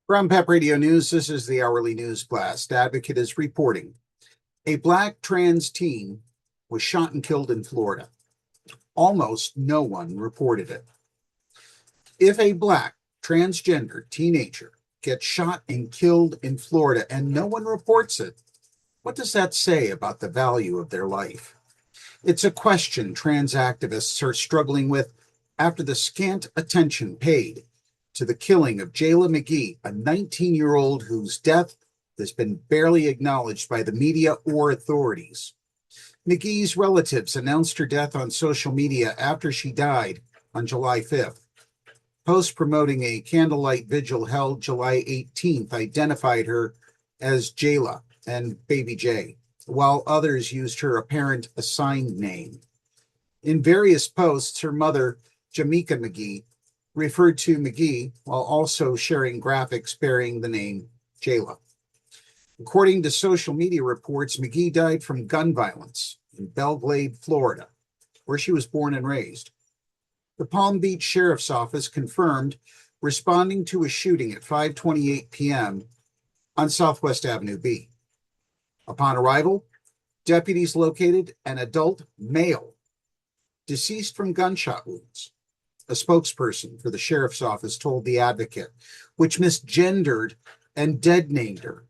From PEP Radio News, this is the Hourly News Blast. Advocate is reporting a black trans teen was shot and killed in Florida. Almost no one reported it. If a black transgender teenager gets shot and killed in Florida and no one reports it, what does that say about the value of their life? It's a question trans activists are struggling with after the scant attention paid to the killing of Jayla McGee, a 19-year-old whose death has been barely acknowledged by the media or authorities. McGee's relatives announced her death on social media after she died on July 5th. Posts promoting a candlelight vigil held July 18th identified her as Jayla and Baby J, while others used her apparent assigned name. In various posts, her mother, Jayla McGee, referred to McGee while also sharing graphics bearing the name Jayla. According to social media reports, McGee died from gun violence in Belle Glade, Florida, where she was born and raised. The Palm Beach Sheriff's Office confirmed responding to a shooting at 5:28 p.m. on Southwest Avenue B. Upon arrival, deputies located an adult male deceased from gunshot wounds. A spokesperson for the sheriff's office told the Advocate, which misgendered and dead-named her.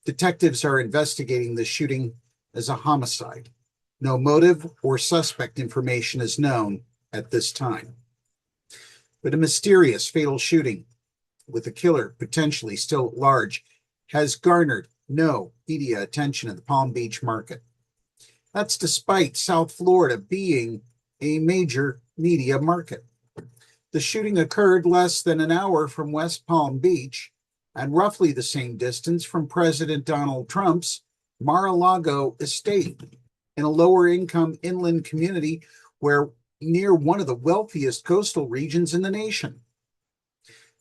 Detectives are investigating the shooting as a homicide. No motive or suspect information is known at this time. But a mysterious fatal shooting with the killer potentially still at large has garnered no media attention in the Palm Beach market. That's despite South Florida being a major media market. The shooting occurred less than an hour from West Palm Beach and roughly the same distance from President Donald Trump's Mar-a-Lago estate, in a lower-income inland community where near one of the wealthiest coastal regions in the nation.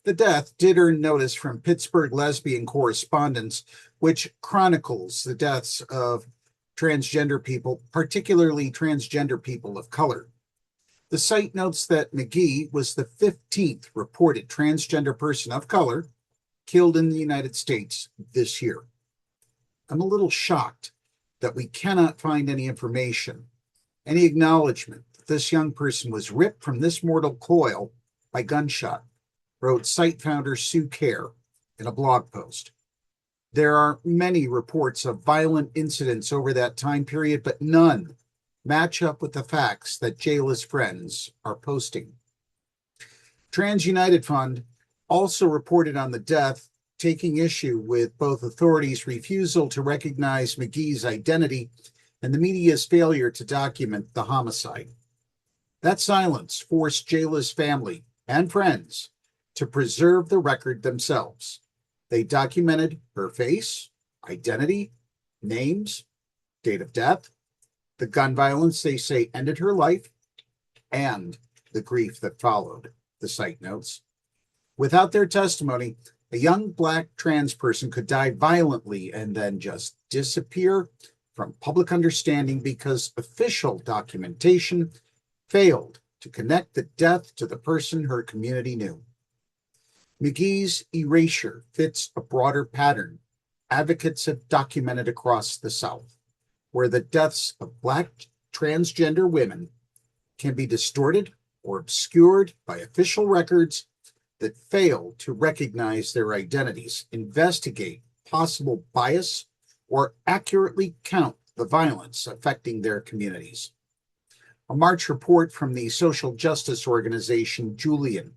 The death did earn notice from Pittsburgh Lesbian Correspondence, which chronicles the deaths of transgender people, particularly transgender people of color. The site notes that McGee was the 15th reported transgender person of color killed in the United States this year. I'm a little shocked that we cannot find any information, any acknowledgement that this young person was ripped from this mortal coil by gunshot, wrote site founder Sue Kerr in a blog post. There are many reports of violent incidents over that time period, but none match up with the facts that Jayla's friends are posting. Trans United Fund also reported on the death, taking issue with both authorities' refusal to recognize McGee's identity and the media's failure to document the homicide. That silence forced Jayla's family and friends to preserve the record themselves. They documented her face, identity, names, date of death, the gun violence they say ended her life, and the grief that followed, the site notes. Without their testimony, a young black trans person could die violently and then just disappear from public understanding because official documentation failed to connect the death to the person her community knew. McGee's erasure fits a broader pattern advocates have documented across the South, where the deaths of black transgender women can be distorted or obscured by official records that fail to recognize their identities, investigate possible bias, or accurately count the violence affecting their communities. A March report from the social justice organization Julian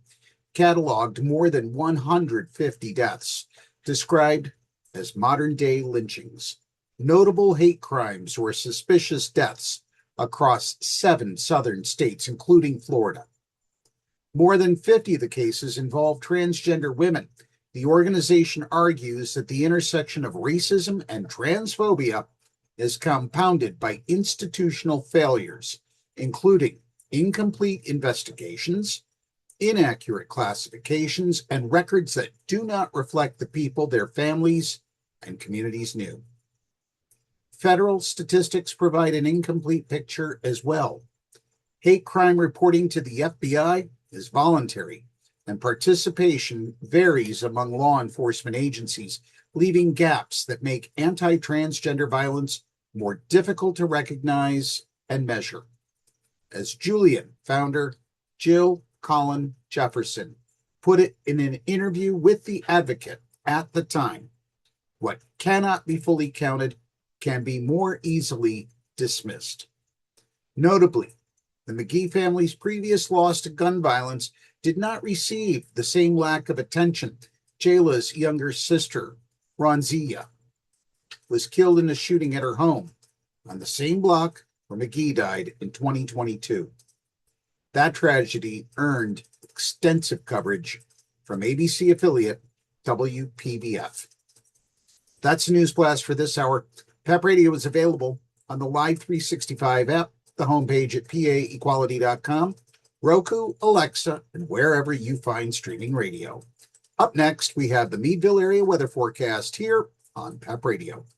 cataloged more than 150 deaths described as modern-day lynchings, notable hate crimes or suspicious deaths across 7 southern states, including Florida. More than 50 of the cases involve transgender women. The organization argues that the intersection of racism and transphobia is compounded by institutional failures, including incomplete investigations, inaccurate classifications, and records that do not reflect the people their families and communities knew. Federal statistics provide an incomplete picture as well. Hate crime reporting to the FBI is voluntary, and participation varies among law enforcement agencies, leaving gaps that make anti-transgender violence more difficult to recognize and measure. As Julian founder Jill Colin Jefferson put it in an interview with The Advocate at the time, what cannot be fully counted can be more easily dismissed. Notably, the McGee family's previous loss to gun violence did not receive the same lack of attention. Jayla's younger sister, Ronzia, was killed in a shooting at her home on the same block where McGee died in 2022. That tragedy earned extensive coverage from ABC affiliate WPBF. That's the news blast for this hour. PEP Radio is available on the Live 365 app, the homepage at paequality.com, Roku, Alexa, and wherever you find streaming radio. Up next, we have the Meadville area weather forecast here on PEP Radio.